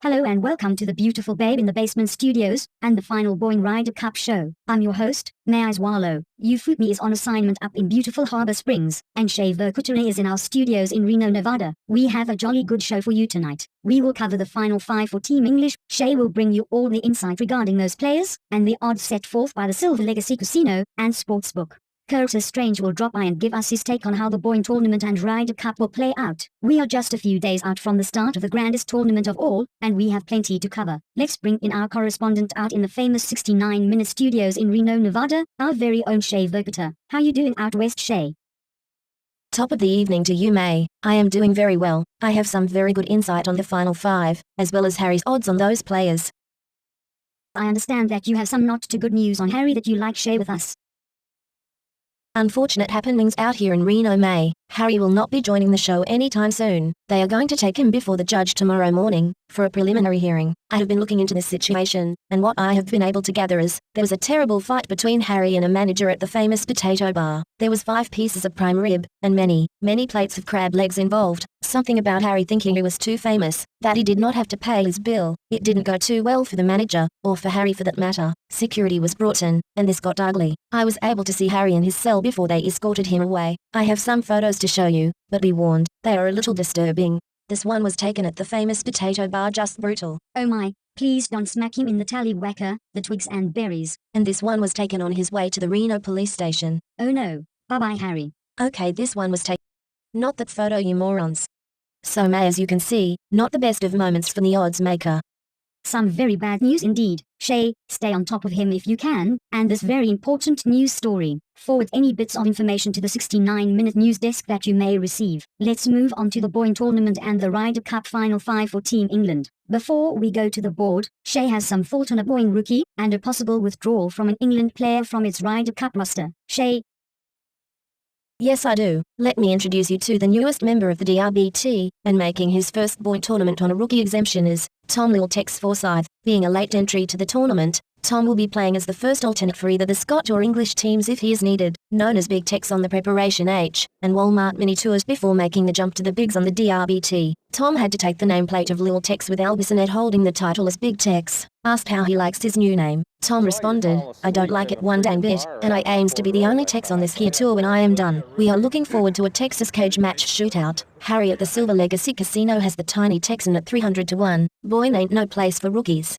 Hello and welcome to the beautiful Babe in the Basement Studios, and the final Boeing RiderHer Cup show. I'm your host, May Wallow. Ufutmi is on assignment up in beautiful Harbor Springs, and Shay Verkutare is in our studios in Reno, Nevada. We have a jolly good show for you tonight. We will cover the final five for Team English. Shay will bring you all the insight regarding those players, and the odds set forth by the Silver Legacy Casino and Sportsbook. Curtis Strange will drop by and give us his take on how the Boeing tournament and RiderHer Cup will play out. We are just a few days out from the start of the grandest tournament of all, and we have plenty to cover. Let's bring in our correspondent out in the famous 69-minute studios in Reno, Nevada, our very own Shay Verkutare. How you doing out west, Shay? Top of the evening to you, May. I am doing very well. I have some very good insight on the final five, as well as Harry's odds on those players. I understand that you have some not too good news on Harry that you like share with us. Unfortunate happenings out here in Reno, May. Harry will not be joining the show anytime soon. They are going to take him before the judge tomorrow morning, for a preliminary hearing. I have been looking into this situation, and what I have been able to gather is, there was a terrible fight between Harry and a manager at the famous potato bar. There was 5 pieces of prime rib, and many plates of crab legs involved. Something about Harry thinking he was too famous, that he did not have to pay his bill. It didn't go too well for the manager, or for Harry for that matter. Security was brought in, and this got ugly. I was able to see Harry in his cell before they escorted him away. I have some photos to show you, but be warned, they are a little disturbing. This one was taken at the famous potato bar, just brutal. Oh my, please don't smack him in the tallywhacker, the twigs and berries. And this one was taken on his way to the Reno police station. Oh no, bye-bye Harry. Okay, this one was taken. Not that photo, you morons. So May, as you can see, not the best of moments from the odds maker. Some very bad news indeed. Shay, stay on top of him if you can, and this very important news story. Forward any bits of information to the 69-minute news desk that you may receive. Let's move on to the Boeing tournament and the RiderHer Cup final five for Team England. Before we go to the board, Shay has some thought on a Boeing rookie, and a possible withdrawal from an England player from its RiderHer Cup roster. Shay? Yes, I do. Let me introduce you to the newest member of the DRBT, and making his first Boeing tournament on a rookie exemption is Tom Lil Tex Forsyth. Being a late entry to the tournament, Tom will be playing as the first alternate for either the Scott or English teams if he is needed, known as Big Tex on the Preparation H and Walmart Mini Tours before making the jump to the Bigs on the DRBT. Tom had to take the nameplate of Lil Tex with Albisonet holding the title as Big Tex. Asked how he likes his new name, Tom responded, "I don't like it one dang bit, and I aims to be the only Tex on this here tour when I am done. We are looking forward to a Texas cage match shootout. Harry at the Silver Legacy Casino has the tiny Texan at 300 to 1. Boy, ain't no place for rookies."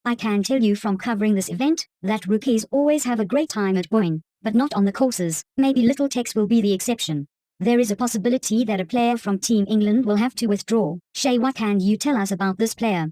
I can tell you from covering this event, that rookies always have a great time at Boeing, but not on the courses. Maybe Little Tex will be the exception. There is a possibility that a player from Team England will have to withdraw. Shay, what can you tell us about this player?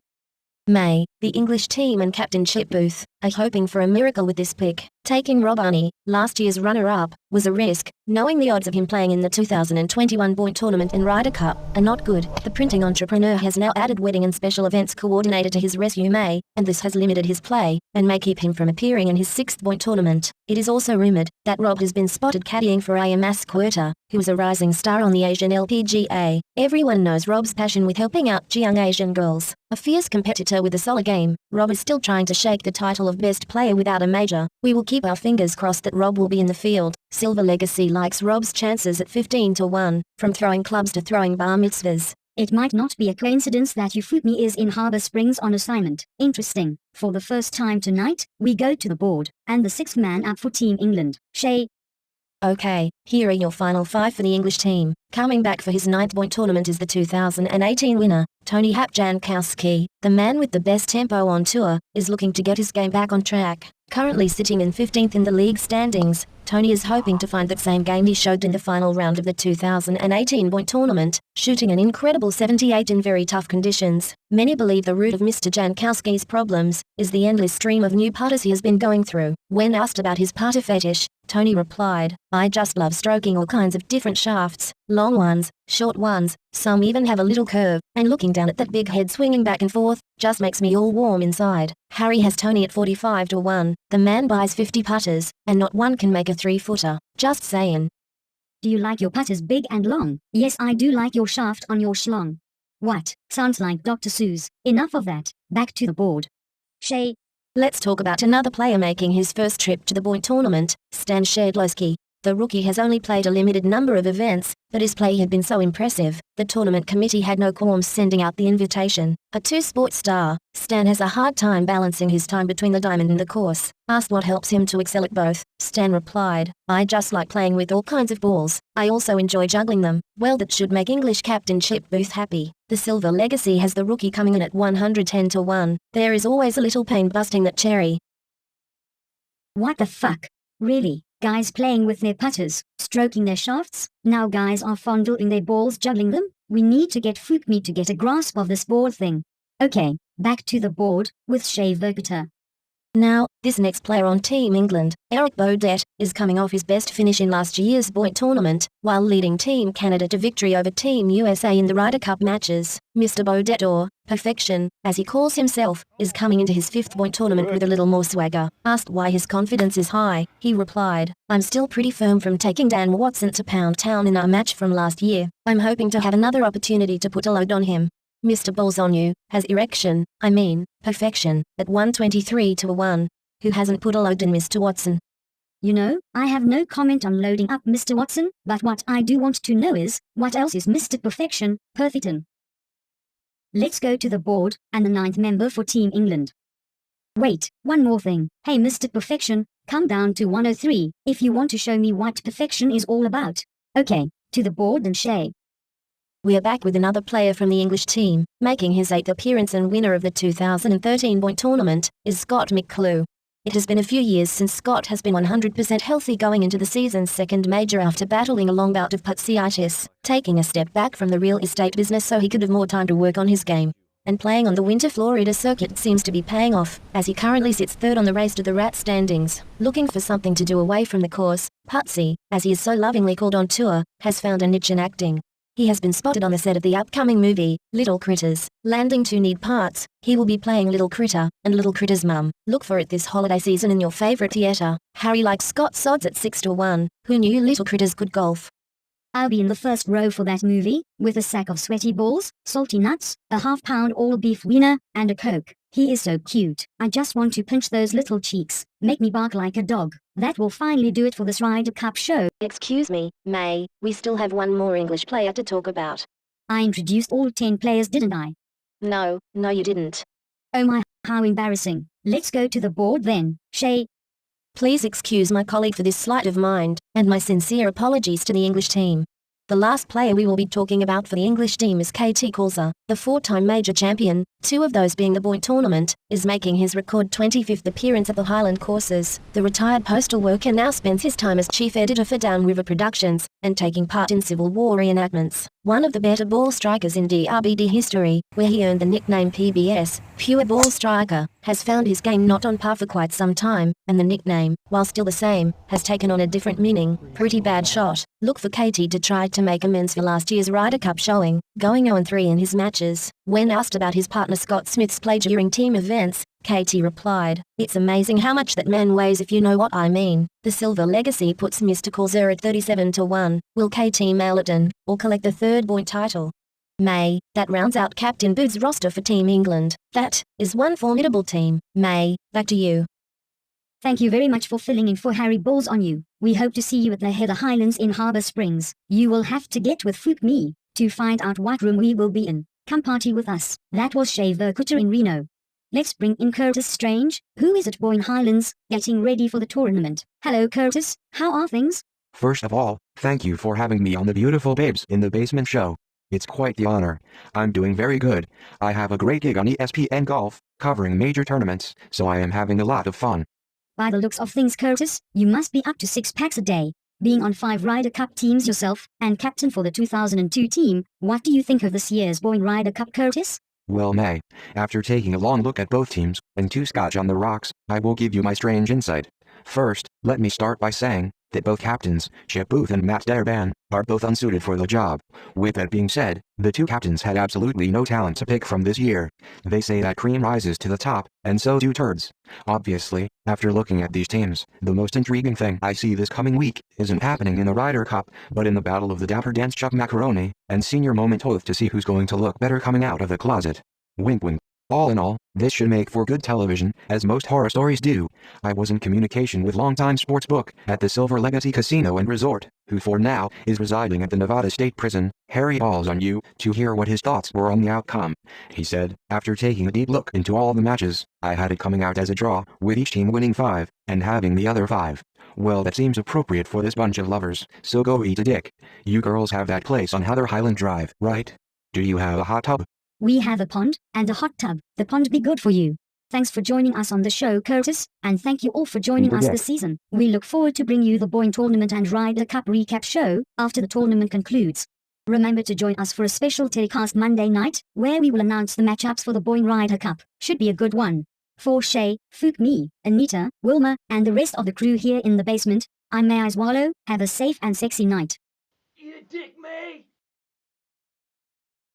May, the English team and captain Chip Booth, are hoping for a miracle with this pick. Taking Rob Arney, last year's runner-up, was a risk, knowing the odds of him playing in the 2021 Boeing tournament and RiderHer Cup are not good. The printing entrepreneur has now added wedding and special events coordinator to his resume, and this has limited his play, and may keep him from appearing in his 6th Boeing tournament. It is also rumored that Rob has been spotted caddying for Iam Querta, who is a rising star on the Asian LPGA. Everyone knows Rob's passion with helping out young Asian girls. A fierce competitor with a solid game, Rob is still trying to shake the title of best player without a major. We will keep our fingers crossed that Rob will be in the field. Silver Legacy likes Rob's chances at 15 to 1, from throwing clubs to throwing bar mitzvahs. It might not be a coincidence that Ufutmi is in Harbor Springs on assignment. Interesting. For the first time tonight, we go to the board, and the 6th man up for Team England. Shay? Okay, here are your final five for the English team. Coming back for his 9th Boeing tournament is the 2018 winner, Tony Hap Jankowski. The man with the best tempo on tour is looking to get his game back on track. Currently sitting in 15th in the league standings, Tony is hoping to find that same game he showed in the final round of the 2018 Boeing tournament, shooting an incredible 78 in very tough conditions. Many believe the root of Mr. Jankowski's problems is the endless stream of new putters he has been going through. When asked about his putter fetish, Tony replied, "I just love stroking all kinds of different shafts, long ones, short ones, some even have a little curve, and looking down at that big head swinging back and forth, just makes me all warm inside." Harry has Tony at 45 to 1. The man buys 50 putters, and not one can make a 3-footer. Just saying. Do you like your putters big and long? Yes, I do like your shaft on your schlong. What? Sounds like Dr. Seuss. Enough of that. Back to the board. Shay? Let's talk about another player making his first trip to the Boeing tournament, Stan Shedlowski. The rookie has only played a limited number of events, but his play had been so impressive, the tournament committee had no qualms sending out the invitation. A two-sport star, Stan has a hard time balancing his time between the diamond and the course. Asked what helps him to excel at both, Stan replied, "I just like playing with all kinds of balls. I also enjoy juggling them." Well, that should make English captain Chip Booth happy. The Silver Legacy has the rookie coming in at 110 to 1. There is always a little pain busting that cherry. What the fuck? Really? Guys playing with their putters, stroking their shafts, now guys are fondling their balls juggling them? We need to get me to get a grasp of this board thing. Okay, back to the board, with Shea Verkuter. Now, this next player on Team England, Eric Baudet, is coming off his best finish in last year's Boyd tournament, while leading Team Canada to victory over Team USA in the Ryder Cup matches. Mr. Baudet, or Perfection, as he calls himself, is coming into his fifth Boyd tournament with a little more swagger. Asked why his confidence is high, he replied, "I'm still pretty firm from taking Dan Watson to Pound Town in our match from last year. I'm hoping to have another opportunity to put a load on him." Mr. Balls on You has Perfection, at 123 to 1. Who hasn't put a load in Mr. Watson? You know, I have no comment on loading up Mr. Watson, but what I do want to know is, what else is Mr. Perfection, Perfecton? Let's go to the board, and the ninth member for Team England. Wait, one more thing. Hey Mr. Perfection, come down to 103, if you want to show me what perfection is all about. Okay, to the board and Shea. We are back with another player from the English team, making his 8th appearance and winner of the 2013 Boyd tournament, is Scott McClue. It has been a few years since Scott has been 100% healthy going into the season's second major after battling a long bout of putsitis, taking a step back from the real estate business so he could have more time to work on his game. And playing on the winter Florida circuit seems to be paying off, as he currently sits third on the Race to the Rat standings. Looking for something to do away from the course, Putsy, as he is so lovingly called on tour, has found a niche in acting. He has been spotted on the set of the upcoming movie, Little Critters. Landing two need parts, he will be playing Little Critter, and Little Critter's mum. Look for it this holiday season in your favorite theater. Harry likes Scott's odds at 6 to 1. Who knew Little Critters could golf? I'll be in the first row for that movie, with a sack of sweaty balls, salty nuts, a half-pound all-beef wiener, and a Coke. He is so cute. I just want to pinch those little cheeks, make me bark like a dog. That will finally do it for this Ryder Cup show. Excuse me, May, we still have one more English player to talk about. I introduced all 10 players, didn't I? No, you didn't. Oh my, how embarrassing. Let's go to the board then, Shea. Please excuse my colleague for this sleight of mind, and my sincere apologies to the English team. The last player we will be talking about for the English team is KT Kulza, the four-time major champion, two of those being the Boyd tournament, is making his record 25th appearance at the Highland courses. The retired postal worker now spends his time as chief editor for Downriver Productions, and taking part in Civil War reenactments. One of the better ball strikers in DRBD history, where he earned the nickname PBS, Pure Ball Striker, has found his game not on par for quite some time, and the nickname, while still the same, has taken on a different meaning. Pretty bad shot. Look for KT to try to make amends for last year's Ryder Cup showing, going 0-3 in his matches. When asked about his partner Scott Smith's play during team events, KT replied, "It's amazing how much that man weighs if you know what I mean." The Silver Legacy puts Mr. Kulza at 37 to 1. Will KT mail it in, or collect the third Boyd title? May, that rounds out Captain Booth's roster for Team England. That is one formidable team. May, back to you. Thank you very much for filling in for Harry Balls on You. We hope to see you at the Heather Highlands in Harbour Springs. You will have to get with Me to find out what room we will be in. Come party with us. That was Shea Verkuter in Reno. Let's bring in Curtis Strange, who is at Boyne Highlands, getting ready for the tournament. Hello Curtis, how are things? First of all, thank you for having me on the Beautiful Babes in the Basement show. It's quite the honor. I'm doing very good. I have a great gig on ESPN Golf, covering major tournaments, so I am having a lot of fun. By the looks of things Curtis, you must be up to 6 packs a day. Being on 5 Ryder Cup teams yourself, and captain for the 2002 team, what do you think of this year's Boyne Ryder Cup, Curtis? Well May, after taking a long look at both teams, and 2 scotch on the rocks, I will give you my strange insight. First, let me start by saying that both captains, Chip Booth and Matt Darban, are both unsuited for the job. With that being said, the 2 captains had absolutely no talent to pick from this year. They say that cream rises to the top, and so do turds. Obviously, after looking at these teams, the most intriguing thing I see this coming week isn't happening in the Ryder Cup, but in the Battle of the Dapper Dance Chuck Macaroni, and Senior Moment Oath to see who's going to look better coming out of the closet. Wink wink. All in all, this should make for good television, as most horror stories do. I was in communication with longtime sportsbook at the Silver Legacy Casino and Resort, who for now is residing at the Nevada State Prison. Harry balls on you to hear what his thoughts were on the outcome. He said, after taking a deep look into all the matches, I had it coming out as a draw, with each team winning 5, and having the other 5. Well, that seems appropriate for this bunch of lovers, so go eat a dick. You girls have that place on Heather Highland Drive, right? Do you have a hot tub? We have a pond and a hot tub. The pond be good for you. Thanks for joining us on the show, Curtis, and thank you all for joining us this season. We look forward to bring you the Boeing Tournament and Ryder Cup recap show after the tournament concludes. Remember to join us for a special telecast Monday night, where we will announce the matchups for the Boeing Ryder Cup. Should be a good one. For Shay, Fook, me, Anita, Wilma, and the rest of the crew here in the basement, I'm May Wallow. Have a safe and sexy night. Eat a dick, May!